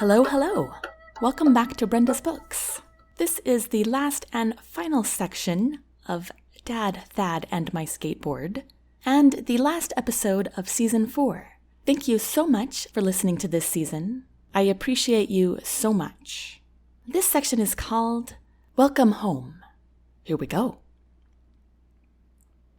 Hello, hello. Welcome back to Brenda's Books. This is the last and final section of Dad, Thad, and My Skateboard, and the last episode of Season 4. Thank you so much for listening to this season. I appreciate you so much. This section is called Welcome Home. Here we go.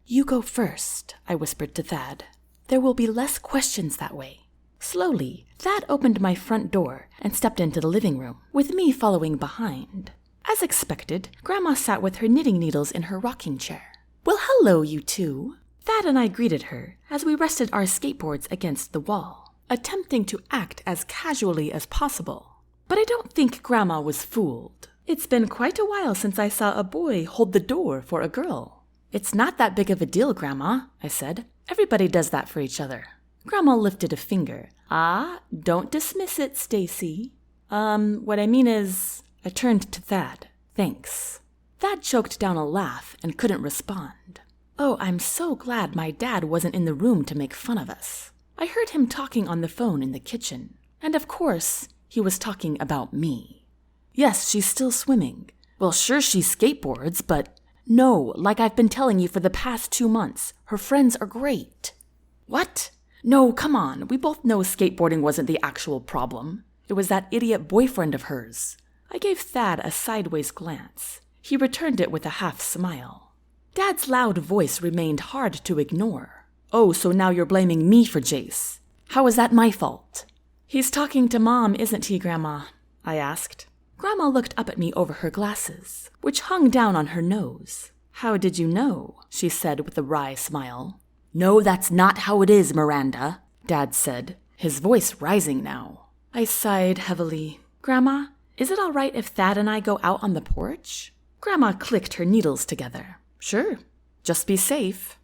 You go first, I whispered to Thad. There will be less questions that way. Slowly, Thad opened my front door and stepped into the living room, with me following behind. As expected, Grandma sat with her knitting needles in her rocking chair. Well, hello, you two. Thad and I greeted her as we rested our skateboards against the wall, attempting to act as casually as possible. But I don't think Grandma was fooled. It's been quite a while since I saw a boy hold the door for a girl. It's not that big of a deal, Grandma, I said. Everybody does that for each other. Grandma lifted a finger. Don't dismiss it, Stacy. What I mean is, I turned to Thad. Thanks. Thad choked down a laugh and couldn't respond. Oh, I'm so glad my dad wasn't in the room to make fun of us. I heard him talking on the phone in the kitchen. And of course, he was talking about me. Yes, she's still swimming. Well, sure she skateboards, but no, like I've been telling you for the past 2 months, her friends are great. What? No, come on, we both know skateboarding wasn't the actual problem. It was that idiot boyfriend of hers. I gave Thad a sideways glance. He returned it with a half smile. Dad's loud voice remained hard to ignore. Oh, so now you're blaming me for Jace. How is that my fault? He's talking to Mom, isn't he, Grandma? I asked. Grandma looked up at me over her glasses, which hung down on her nose. How did you know? She said with a wry smile. No, that's not how it is, Miranda, Dad said, his voice rising now. I sighed heavily. Grandma, is it all right if Thad and I go out on the porch? Grandma clicked her needles together. Sure, just be safe.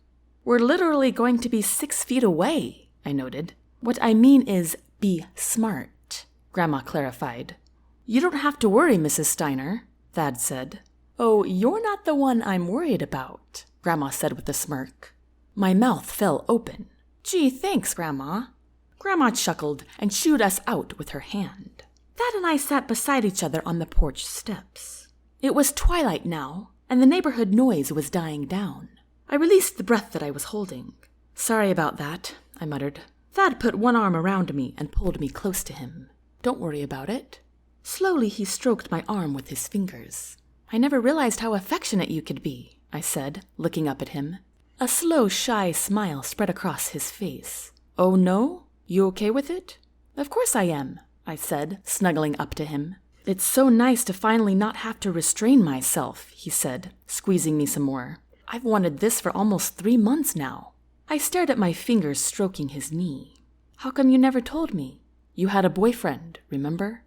We're literally going to be 6 feet away, I noted. What I mean is be smart, Grandma clarified. You don't have to worry, Mrs. Steiner, Thad said. Oh, you're not the one I'm worried about, Grandma said with a smirk. My mouth fell open. Gee, thanks, Grandma. Grandma chuckled and shooed us out with her hand. Thad and I sat beside each other on the porch steps. It was twilight now, and the neighborhood noise was dying down. I released the breath that I was holding. Sorry about that, I muttered. Thad put one arm around me and pulled me close to him. Don't worry about it. Slowly he stroked my arm with his fingers. I never realized how affectionate you could be, I said, looking up at him. A slow, shy smile spread across his face. Oh, no? You okay with it? Of course I am, I said, snuggling up to him. It's so nice to finally not have to restrain myself, he said, squeezing me some more. I've wanted this for almost 3 months now. I stared at my fingers stroking his knee. How come you never told me? You had a boyfriend, remember?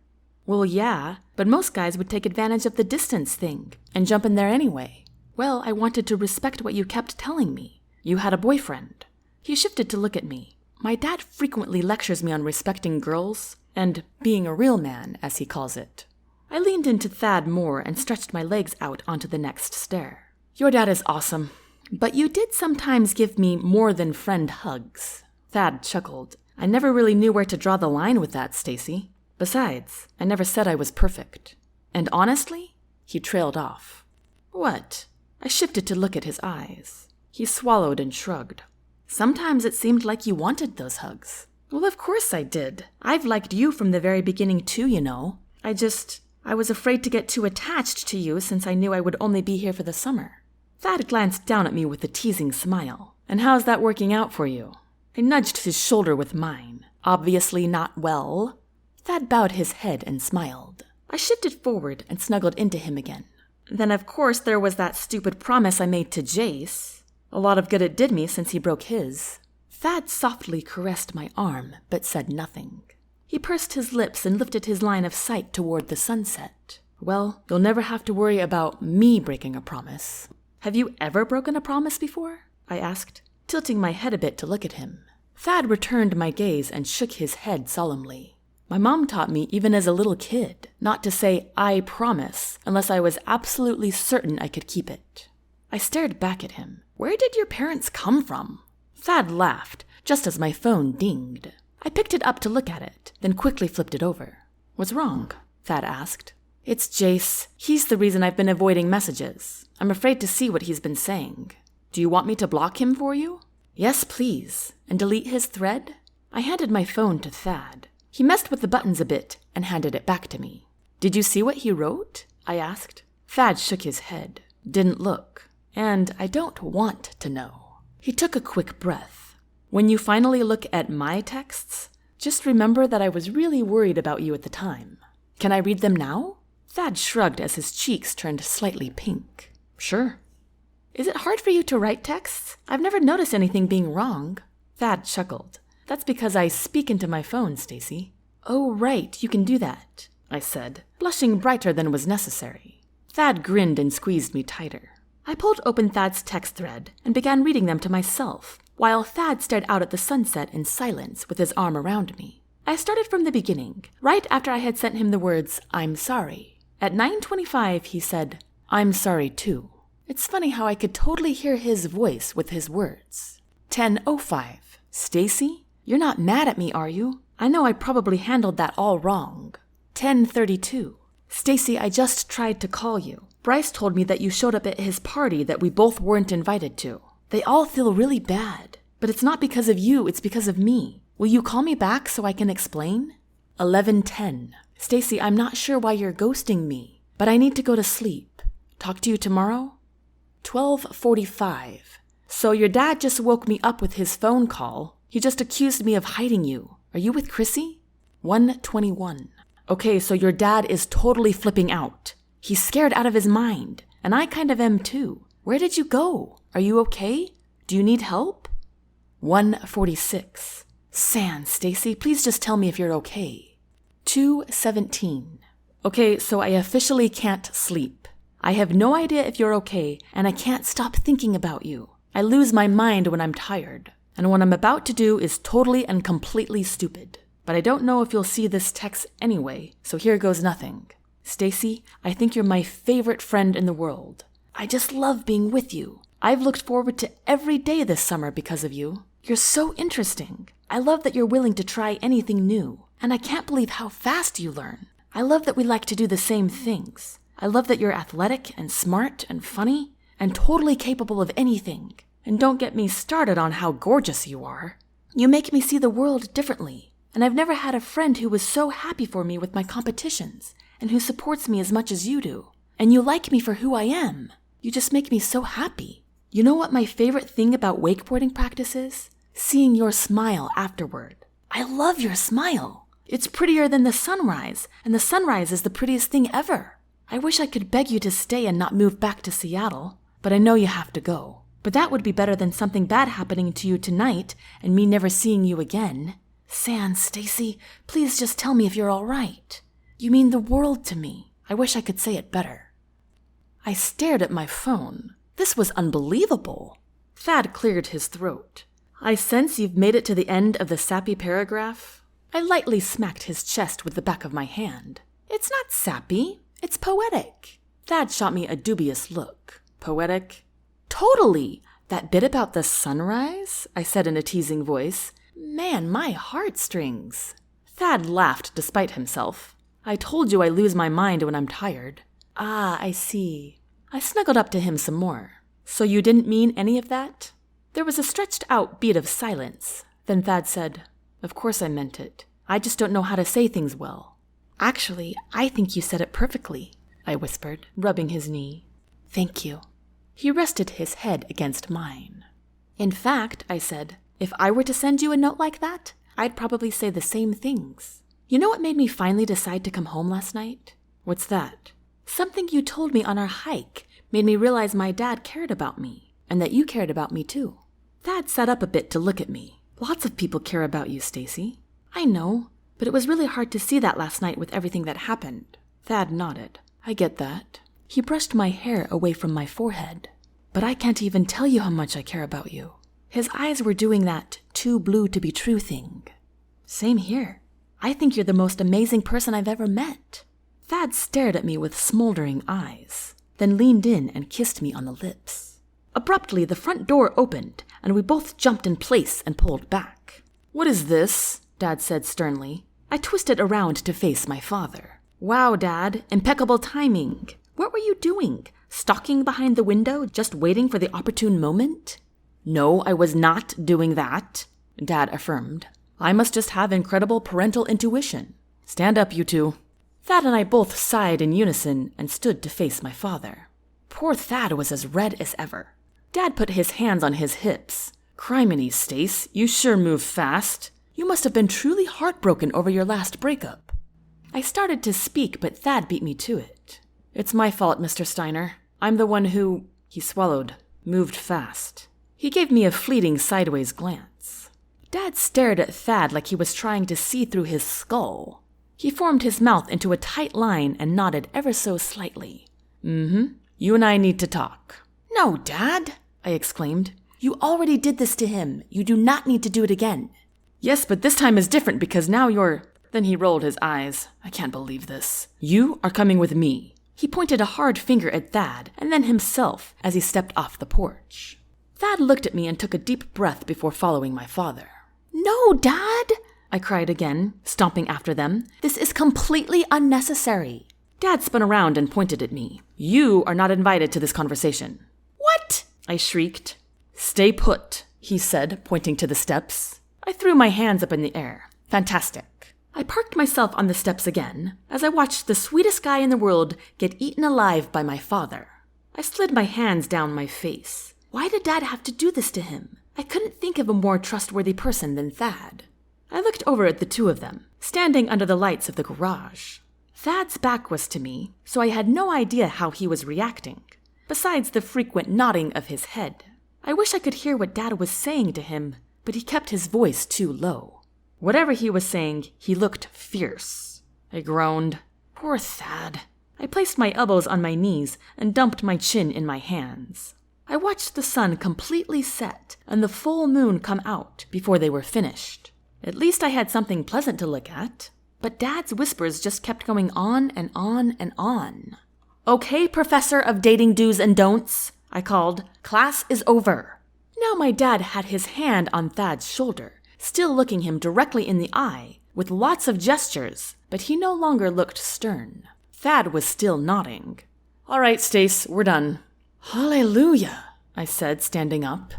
Well, yeah, but most guys would take advantage of the distance thing and jump in there anyway. Well, I wanted to respect what you kept telling me. You had a boyfriend. He shifted to look at me. My dad frequently lectures me on respecting girls and being a real man, as he calls it. I leaned into Thad more and stretched my legs out onto the next stair. Your dad is awesome, but you did sometimes give me more than friend hugs. Thad chuckled. I never really knew where to draw the line with that, Stacy. Besides, I never said I was perfect. And honestly, he trailed off. What? I shifted to look at his eyes. He swallowed and shrugged. Sometimes it seemed like you wanted those hugs. Well, of course I did. I've liked you from the very beginning too, you know. I was afraid to get too attached to you since I knew I would only be here for the summer. Thad glanced down at me with a teasing smile. And how's that working out for you? I nudged his shoulder with mine. Obviously not well. Thad bowed his head and smiled. I shifted forward and snuggled into him again. Then, of course, there was that stupid promise I made to Jace. A lot of good it did me since he broke his. Thad softly caressed my arm, but said nothing. He pursed his lips and lifted his line of sight toward the sunset. Well, you'll never have to worry about me breaking a promise. Have you ever broken a promise before? I asked, tilting my head a bit to look at him. Thad returned my gaze and shook his head solemnly. My mom taught me, even as a little kid, not to say, I promise, unless I was absolutely certain I could keep it. I stared back at him. Where did your parents come from? Thad laughed, just as my phone dinged. I picked it up to look at it, then quickly flipped it over. What's wrong? Thad asked. It's Jace. He's the reason I've been avoiding messages. I'm afraid to see what he's been saying. Do you want me to block him for you? Yes, please. And delete his thread? I handed my phone to Thad. He messed with the buttons a bit and handed it back to me. Did you see what he wrote? I asked. Thad shook his head. Didn't look. And I don't want to know. He took a quick breath. When you finally look at my texts, just remember that I was really worried about you at the time. Can I read them now? Thad shrugged as his cheeks turned slightly pink. Sure. Is it hard for you to write texts? I've never noticed anything being wrong. Thad chuckled. That's because I speak into my phone, Stacy. Oh, right, you can do that, I said, blushing brighter than was necessary. Thad grinned and squeezed me tighter. I pulled open Thad's text thread and began reading them to myself, while Thad stared out at the sunset in silence with his arm around me. I started from the beginning, right after I had sent him the words, I'm sorry. At 9:25, he said, I'm sorry too. It's funny how I could totally hear his voice with his words. 10:05. Stacy, you're not mad at me, are you? I know I probably handled that all wrong. 10:32. Stacy, I just tried to call you. Bryce told me that you showed up at his party that we both weren't invited to. They all feel really bad. But it's not because of you, it's because of me. Will you call me back so I can explain? 11:10. Stacy, I'm not sure why you're ghosting me, but I need to go to sleep. Talk to you tomorrow? 12:45. So your dad just woke me up with his phone call. He just accused me of hiding you. Are you with Chrissy? 1:21. Okay, so your dad is totally flipping out. He's scared out of his mind, and I kind of am too. Where did you go? Are you okay? Do you need help? 1:46. Stacy, please just tell me if you're okay. 2:17. Okay, so I officially can't sleep. I have no idea if you're okay, and I can't stop thinking about you. I lose my mind when I'm tired, and what I'm about to do is totally and completely stupid. But I don't know if you'll see this text anyway, so here goes nothing. Stacy, I think you're my favorite friend in the world. I just love being with you. I've looked forward to every day this summer because of you. You're so interesting. I love that you're willing to try anything new, and I can't believe how fast you learn. I love that we like to do the same things. I love that you're athletic and smart and funny and totally capable of anything. And don't get me started on how gorgeous you are. You make me see the world differently, and I've never had a friend who was so happy for me with my competitions and who supports me as much as you do. And you like me for who I am. You just make me so happy. You know what my favorite thing about wakeboarding practice is? Seeing your smile afterward. I love your smile. It's prettier than the sunrise, and the sunrise is the prettiest thing ever. I wish I could beg you to stay and not move back to Seattle, but I know you have to go. But that would be better than something bad happening to you tonight and me never seeing you again. Stacy, please just tell me if you're all right. You mean the world to me. I wish I could say it better. I stared at my phone. This was unbelievable. Thad cleared his throat. I sense you've made it to the end of the sappy paragraph. I lightly smacked his chest with the back of my hand. It's not sappy. It's poetic. Thad shot me a dubious look. Poetic? Totally! That bit about the sunrise? I said in a teasing voice. Man, my heartstrings. Thad laughed despite himself. I told you I lose my mind when I'm tired. Ah, I see. I snuggled up to him some more. So you didn't mean any of that? There was a stretched out beat of silence. Then Thad said, Of course I meant it. I just don't know how to say things well. Actually, I think you said it perfectly, I whispered, rubbing his knee. Thank you. He rested his head against mine. In fact, I said, if I were to send you a note like that, I'd probably say the same things. You know what made me finally decide to come home last night? What's that? Something you told me on our hike made me realize my dad cared about me, and that you cared about me too. Thad sat up a bit to look at me. Lots of people care about you, Stacy. I know, but it was really hard to see that last night with everything that happened. Thad nodded. I get that. He brushed my hair away from my forehead. But I can't even tell you how much I care about you. His eyes were doing that too blue to be true thing. Same here. I think you're the most amazing person I've ever met. Thad stared at me with smoldering eyes, then leaned in and kissed me on the lips. Abruptly, the front door opened, and we both jumped in place and pulled back. What is this? Dad said sternly. I twisted around to face my father. Wow, Dad, impeccable timing. What were you doing? Stalking behind the window, just waiting for the opportune moment? No, I was not doing that, Dad affirmed. I must just have incredible parental intuition. Stand up, you two. Thad and I both sighed in unison and stood to face my father. Poor Thad was as red as ever. Dad put his hands on his hips. Criminy, Stace, you sure move fast. You must have been truly heartbroken over your last breakup. I started to speak, but Thad beat me to it. It's my fault, Mr. Steiner. I'm the one who, he swallowed, moved fast. He gave me a fleeting sideways glance. Dad stared at Thad like he was trying to see through his skull. He formed his mouth into a tight line and nodded ever so slightly. You and I need to talk. No, Dad, I exclaimed. You already did this to him. You do not need to do it again. Yes, but this time is different because now you're... Then he rolled his eyes. I can't believe this. You are coming with me. He pointed a hard finger at Thad and then himself as he stepped off the porch. Thad looked at me and took a deep breath before following my father. No, Dad, I cried again, stomping after them. This is completely unnecessary. Dad spun around and pointed at me. You are not invited to this conversation. What? I shrieked. Stay put, he said, pointing to the steps. I threw my hands up in the air. Fantastic. I parked myself on the steps again as I watched the sweetest guy in the world get eaten alive by my father. I slid my hands down my face. Why did Dad have to do this to him? I couldn't think of a more trustworthy person than Thad. I looked over at the two of them, standing under the lights of the garage. Thad's back was to me, so I had no idea how he was reacting, besides the frequent nodding of his head. I wish I could hear what Dad was saying to him, but he kept his voice too low. Whatever he was saying, he looked fierce. I groaned. Poor Thad. I placed my elbows on my knees and dumped my chin in my hands. I watched the sun completely set and the full moon come out before they were finished. At least I had something pleasant to look at. But Dad's whispers just kept going on and on and on. Okay, Professor of Dating Do's and Don'ts, I called. Class is over. Now my dad had his hand on Thad's shoulder, still looking him directly in the eye, with lots of gestures, but he no longer looked stern. Thad was still nodding. All right, Stace, we're done. Hallelujah, I said, standing up.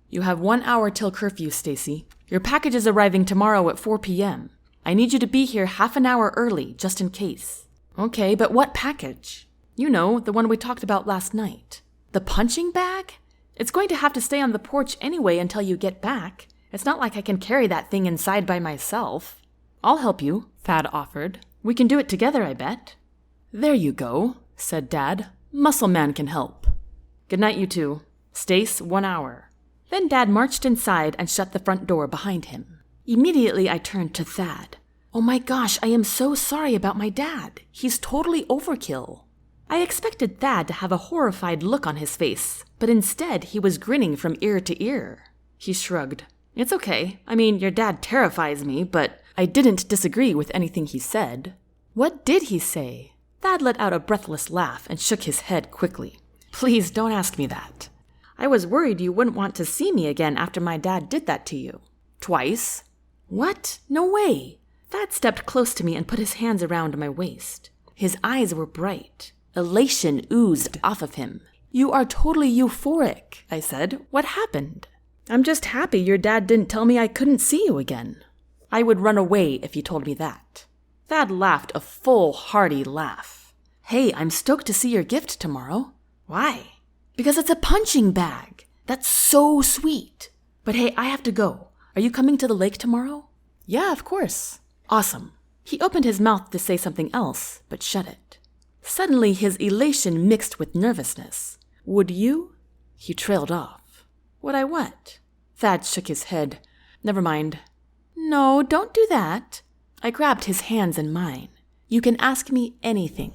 You have 1 hour till curfew, Stacy. Your package is arriving tomorrow at 4 p.m. I need you to be here half an hour early, just in case. Okay, but what package? You know, the one we talked about last night. The punching bag? It's going to have to stay on the porch anyway until you get back. It's not like I can carry that thing inside by myself. I'll help you, Thad offered. We can do it together, I bet. There you go, said Dad. Muscle man can help. Good night, you two. Stace, 1 hour. Then Dad marched inside and shut the front door behind him. Immediately I turned to Thad. Oh my gosh, I am so sorry about my dad. He's totally overkill. I expected Thad to have a horrified look on his face, but instead he was grinning from ear to ear. He shrugged. It's okay. I mean, your dad terrifies me, but I didn't disagree with anything he said. What did he say? Thad let out a breathless laugh and shook his head quickly. Please don't ask me that. I was worried you wouldn't want to see me again after my dad did that to you. Twice? What? No way. Thad stepped close to me and put his hands around my waist. His eyes were bright. Elation oozed off of him. You are totally euphoric, I said. What happened? I'm just happy your dad didn't tell me I couldn't see you again. I would run away if you told me that. Thad laughed a full, hearty laugh. Hey, I'm stoked to see your gift tomorrow. Why? Because it's a punching bag. That's so sweet. But hey, I have to go. Are you coming to the lake tomorrow? Yeah, of course. Awesome. He opened his mouth to say something else, but shut it. Suddenly, his elation mixed with nervousness. Would you? He trailed off. Would I what? Thad shook his head. Never mind. No, don't do that. I grabbed his hands in mine. You can ask me anything.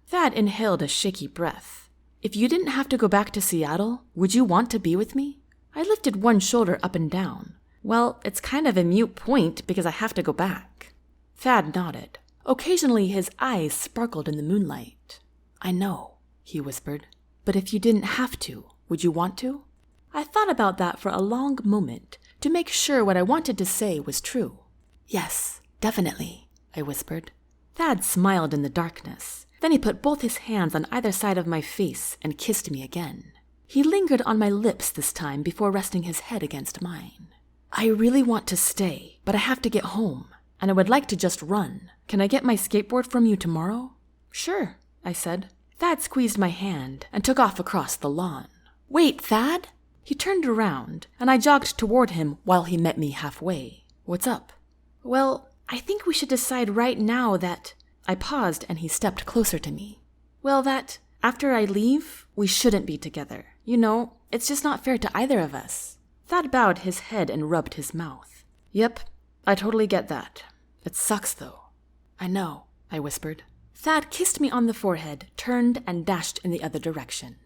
Thad inhaled a shaky breath. If you didn't have to go back to Seattle, would you want to be with me? I lifted one shoulder up and down. Well, it's kind of a moot point because I have to go back. Thad nodded. Occasionally his eyes sparkled in the moonlight. I know, he whispered. But if you didn't have to, would you want to? I thought about that for a long moment to make sure what I wanted to say was true. Yes, definitely. I whispered. Thad smiled in the darkness. Then he put both his hands on either side of my face and kissed me again. He lingered on my lips this time before resting his head against mine. I really want to stay, but I have to get home, and I would like to just run. Can I get my skateboard from you tomorrow? Sure, I said. Thad squeezed my hand and took off across the lawn. Wait, Thad! He turned around, and I jogged toward him while he met me halfway. What's up? Well, I think we should decide right now that... I paused and he stepped closer to me. Well, that after I leave, we shouldn't be together. You know, it's just not fair to either of us. Thad bowed his head and rubbed his mouth. Yep, I totally get that. It sucks, though. I know, I whispered. Thad kissed me on the forehead, turned, and dashed in the other direction.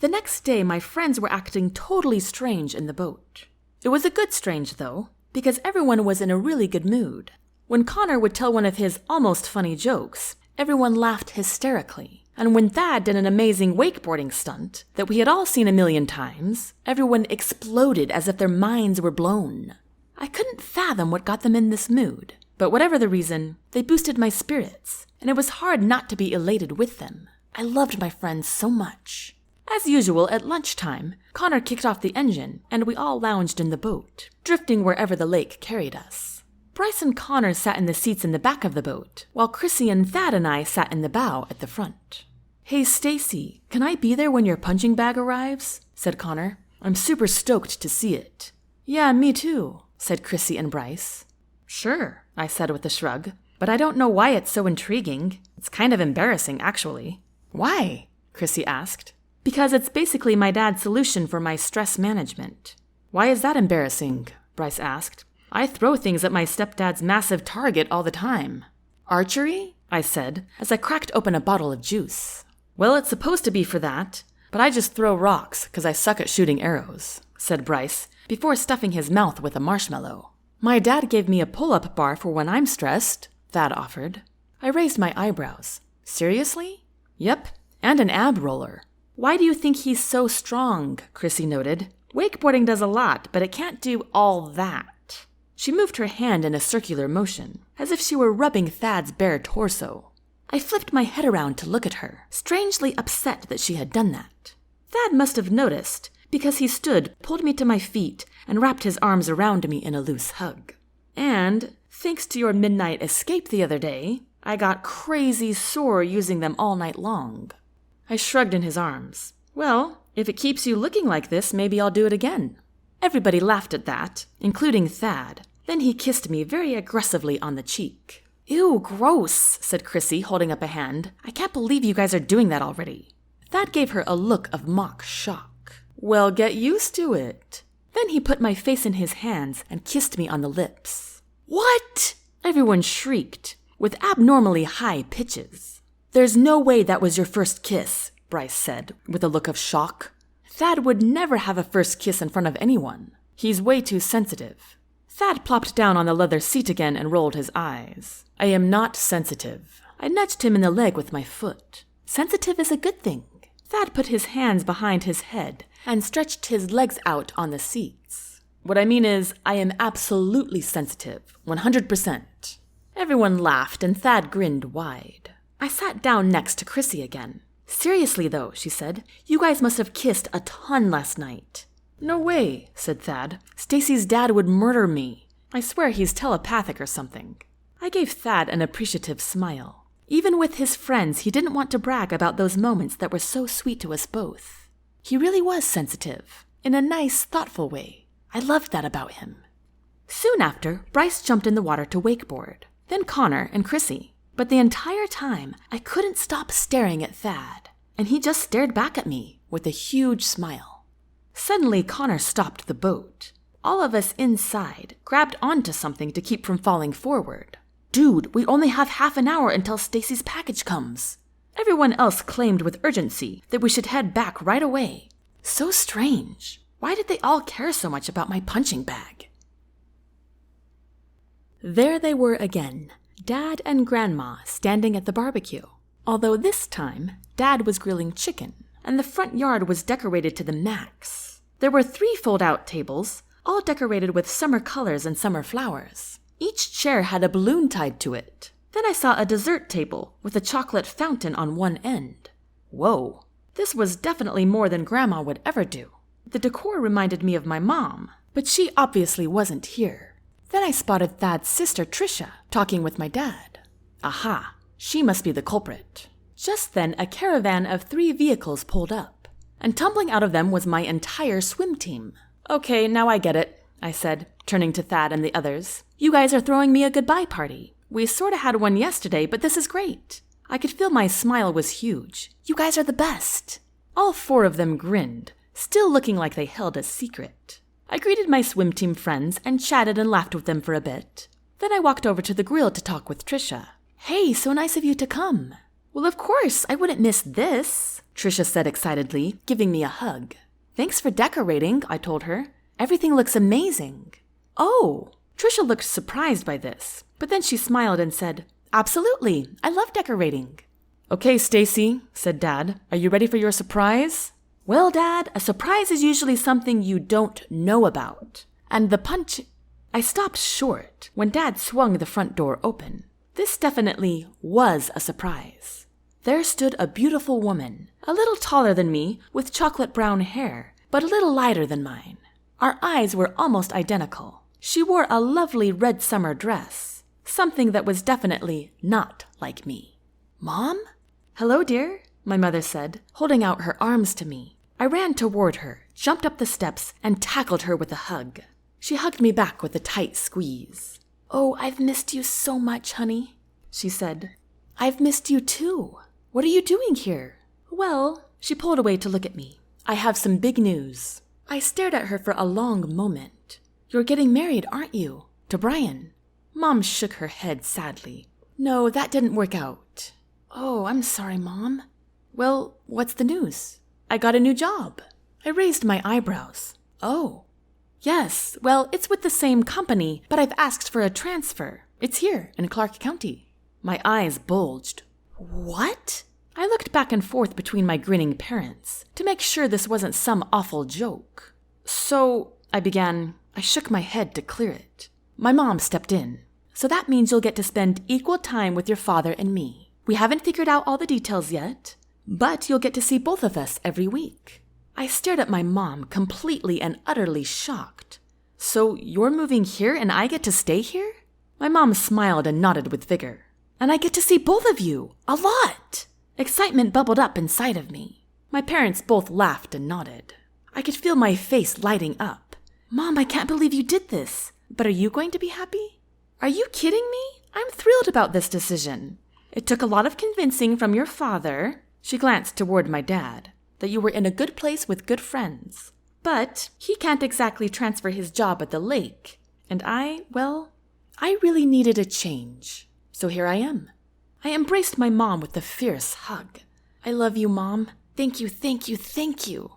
The next day, my friends were acting totally strange in the boat. It was a good strange, though, because everyone was in a really good mood. When Connor would tell one of his almost funny jokes, everyone laughed hysterically. And when Thad did an amazing wakeboarding stunt that we had all seen a million times, everyone exploded as if their minds were blown. I couldn't fathom what got them in this mood, but whatever the reason, they boosted my spirits, and it was hard not to be elated with them. I loved my friends so much. As usual, at lunchtime, Connor kicked off the engine, and we all lounged in the boat, drifting wherever the lake carried us. Bryce and Connor sat in the seats in the back of the boat, while Chrissy and Thad and I sat in the bow at the front. Hey, Stacy, can I be there when your punching bag arrives? Said Connor. I'm super stoked to see it. Yeah, me too, said Chrissy and Bryce. Sure, I said with a shrug, but I don't know why it's so intriguing. It's kind of embarrassing, actually. Why? Chrissy asked. Because it's basically my dad's solution for my stress management. Why is that embarrassing? Bryce asked. I throw things at my stepdad's massive target all the time. Archery? I said, as I cracked open a bottle of juice. Well, it's supposed to be for that, but I just throw rocks because I suck at shooting arrows, said Bryce, before stuffing his mouth with a marshmallow. My dad gave me a pull-up bar for when I'm stressed, Thad offered. I raised my eyebrows. Seriously? Yep, and an ab roller. Why do you think he's so strong? Chrissy noted. Wakeboarding does a lot, but it can't do all that. She moved her hand in a circular motion, as if she were rubbing Thad's bare torso. I flipped my head around to look at her, strangely upset that she had done that. Thad must have noticed, because he stood, pulled me to my feet, and wrapped his arms around me in a loose hug. And, thanks to your midnight escape the other day, I got crazy sore using them all night long. I shrugged in his arms. Well, if it keeps you looking like this, maybe I'll do it again. Everybody laughed at that, including Thad. Then he kissed me very aggressively on the cheek. Ew, gross, said Chrissy, holding up a hand. I can't believe you guys are doing that already. Thad gave her a look of mock shock. Well, get used to it. Then he put my face in his hands and kissed me on the lips. What? Everyone shrieked, with abnormally high pitches. There's no way that was your first kiss, Bryce said, with a look of shock. Thad would never have a first kiss in front of anyone. He's way too sensitive. Thad plopped down on the leather seat again and rolled his eyes. I am not sensitive. I nudged him in the leg with my foot. Sensitive is a good thing. Thad put his hands behind his head and stretched his legs out on the seats. What I mean is, I am absolutely sensitive, 100%. Everyone laughed and Thad grinned wide. I sat down next to Chrissy again. Seriously though, she said, you guys must have kissed a ton last night. No way, said Thad. Stacy's dad would murder me. I swear he's telepathic or something. I gave Thad an appreciative smile. Even with his friends, he didn't want to brag about those moments that were so sweet to us both. He really was sensitive, in a nice, thoughtful way. I loved that about him. Soon after, Bryce jumped in the water to wakeboard, then Connor and Chrissy. But the entire time, I couldn't stop staring at Thad, and he just stared back at me with a huge smile. Suddenly, Connor stopped the boat. All of us inside grabbed onto something to keep from falling forward. Dude, we only have half an hour until Stacy's package comes. Everyone else claimed with urgency that we should head back right away. So strange. Why did they all care so much about my punching bag? There they were again, Dad and Grandma standing at the barbecue. Although this time, Dad was grilling chicken, and the front yard was decorated to the max. There were 3 fold-out tables, all decorated with summer colors and summer flowers. Each chair had a balloon tied to it. Then I saw a dessert table with a chocolate fountain on one end. Whoa, this was definitely more than Grandma would ever do. The decor reminded me of my mom, but she obviously wasn't here. Then I spotted Thad's sister Trisha talking with my dad. Aha, she must be the culprit. Just then, a caravan of 3 vehicles pulled up, and tumbling out of them was my entire swim team. Okay, now I get it, I said, turning to Thad and the others. You guys are throwing me a goodbye party. We sorta had one yesterday, but this is great. I could feel my smile was huge. You guys are the best. All 4 of them grinned, still looking like they held a secret. I greeted my swim team friends and chatted and laughed with them for a bit. Then I walked over to the grill to talk with Trisha. Hey, so nice of you to come. Well, of course, I wouldn't miss this, Trisha said excitedly, giving me a hug. Thanks for decorating, I told her. Everything looks amazing. Oh, Trisha looked surprised by this, but then she smiled and said, Absolutely, I love decorating. Okay, Stacy, said Dad, are you ready for your surprise? Well, Dad, a surprise is usually something you don't know about. And the punch... I stopped short when Dad swung the front door open. This definitely was a surprise. There stood a beautiful woman, a little taller than me, with chocolate brown hair, but a little lighter than mine. Our eyes were almost identical. She wore a lovely red summer dress, something that was definitely not like me. Mom? Hello, dear, my mother said, holding out her arms to me. I ran toward her, jumped up the steps, and tackled her with a hug. She hugged me back with a tight squeeze. Oh, I've missed you so much, honey, she said. I've missed you too. What are you doing here? Well, she pulled away to look at me. I have some big news. I stared at her for a long moment. You're getting married, aren't you? To Brian. Mom shook her head sadly. No, that didn't work out. Oh, I'm sorry, Mom. Well, what's the news? I got a new job. I raised my eyebrows. Oh. Yes, well, it's with the same company, but I've asked for a transfer. It's here in Clark County. My eyes bulged. What? I looked back and forth between my grinning parents to make sure this wasn't some awful joke. So, I began. I shook my head to clear it. My mom stepped in. So that means you'll get to spend equal time with your father and me. We haven't figured out all the details yet, but you'll get to see both of us every week. I stared at my mom, completely and utterly shocked. So you're moving here and I get to stay here? My mom smiled and nodded with vigor. And I get to see both of you. A lot. Excitement bubbled up inside of me. My parents both laughed and nodded. I could feel my face lighting up. Mom, I can't believe you did this. But are you going to be happy? Are you kidding me? I'm thrilled about this decision. It took a lot of convincing from your father. She glanced toward my dad. That you were in a good place with good friends. But he can't exactly transfer his job at the lake. And I really needed a change. So here I am. I embraced my mom with a fierce hug. I love you, Mom. Thank you, thank you, thank you.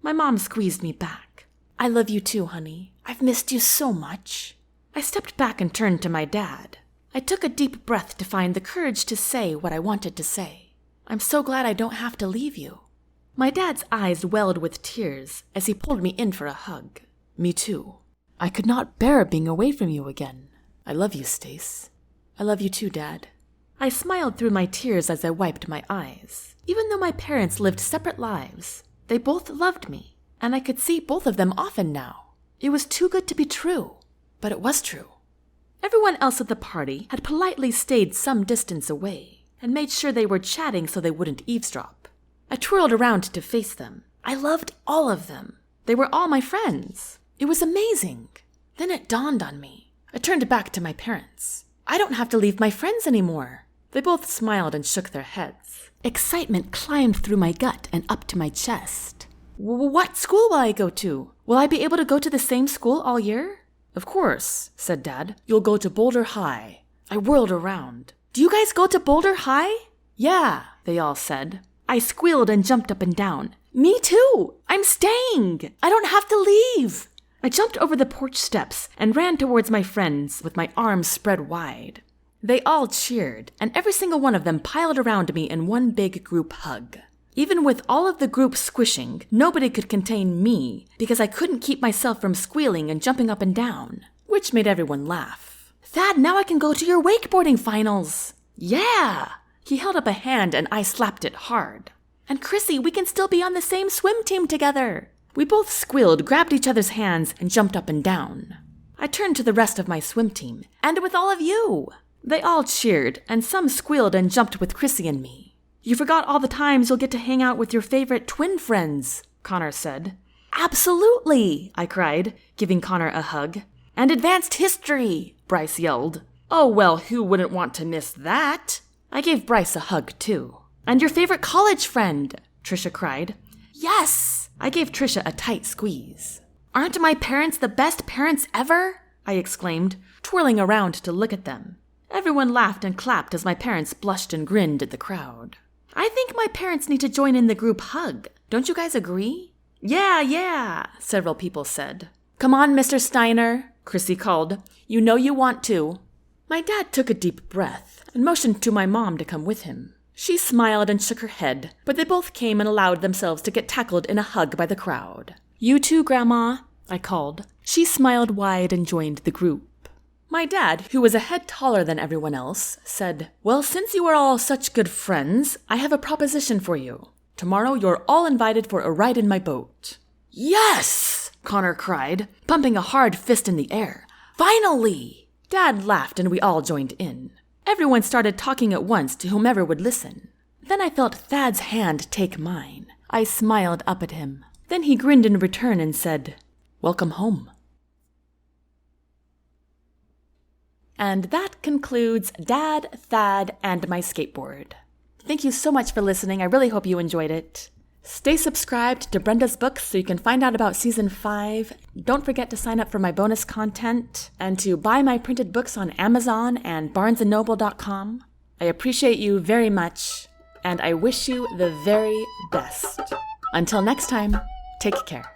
My mom squeezed me back. I love you too, honey. I've missed you so much. I stepped back and turned to my dad. I took a deep breath to find the courage to say what I wanted to say. I'm so glad I don't have to leave you. My dad's eyes welled with tears as he pulled me in for a hug. Me too. I could not bear being away from you again. I love you, Stace. I love you too, Dad. I smiled through my tears as I wiped my eyes. Even though my parents lived separate lives, they both loved me, and I could see both of them often now. It was too good to be true, but it was true. Everyone else at the party had politely stayed some distance away and made sure they were chatting so they wouldn't eavesdrop. I twirled around to face them. I loved all of them. They were all my friends. It was amazing. Then it dawned on me. I turned back to my parents. I don't have to leave my friends anymore. They both smiled and shook their heads. Excitement climbed through my gut and up to my chest. What school will I go to? Will I be able to go to the same school all year? Of course, said Dad. You'll go to Boulder High. I whirled around. Do you guys go to Boulder High? Yeah, they all said. I squealed and jumped up and down. Me too! I'm staying! I don't have to leave! I jumped over the porch steps and ran towards my friends with my arms spread wide. They all cheered, and every single one of them piled around me in one big group hug. Even with all of the group squishing, nobody could contain me because I couldn't keep myself from squealing and jumping up and down, which made everyone laugh. Thad, now I can go to your wakeboarding finals. Yeah! He held up a hand and I slapped it hard. And Chrissy, we can still be on the same swim team together. We both squealed, grabbed each other's hands, and jumped up and down. I turned to the rest of my swim team, and with all of you. They all cheered, and some squealed and jumped with Chrissy and me. You forgot all the times you'll get to hang out with your favorite twin friends, Connor said. Absolutely, I cried, giving Connor a hug. And advanced history, Bryce yelled. Oh, well, who wouldn't want to miss that? I gave Bryce a hug, too. And your favorite college friend, Trisha cried. Yes! I gave Trisha a tight squeeze. Aren't my parents the best parents ever? I exclaimed, twirling around to look at them. Everyone laughed and clapped as my parents blushed and grinned at the crowd. I think my parents need to join in the group hug. Don't you guys agree? Yeah, several people said. Come on, Mr. Steiner, Chrissy called. You know you want to. My dad took a deep breath and motioned to my mom to come with him. She smiled and shook her head, but they both came and allowed themselves to get tackled in a hug by the crowd. You too, Grandma, I called. She smiled wide and joined the group. My dad, who was a head taller than everyone else, said, Well, since you are all such good friends, I have a proposition for you. Tomorrow you're all invited for a ride in my boat. Yes! Connor cried, pumping a hard fist in the air. Finally! Dad laughed and we all joined in. Everyone started talking at once to whomever would listen. Then I felt Thad's hand take mine. I smiled up at him. Then he grinned in return and said, Welcome home. And that concludes Dad, Thad, and my skateboard. Thank you so much for listening. I really hope you enjoyed it. Stay subscribed to Brenda's books so you can find out about Season 5. Don't forget to sign up for my bonus content and to buy my printed books on Amazon and barnesandnoble.com. I appreciate you very much, and I wish you the very best. Until next time, take care.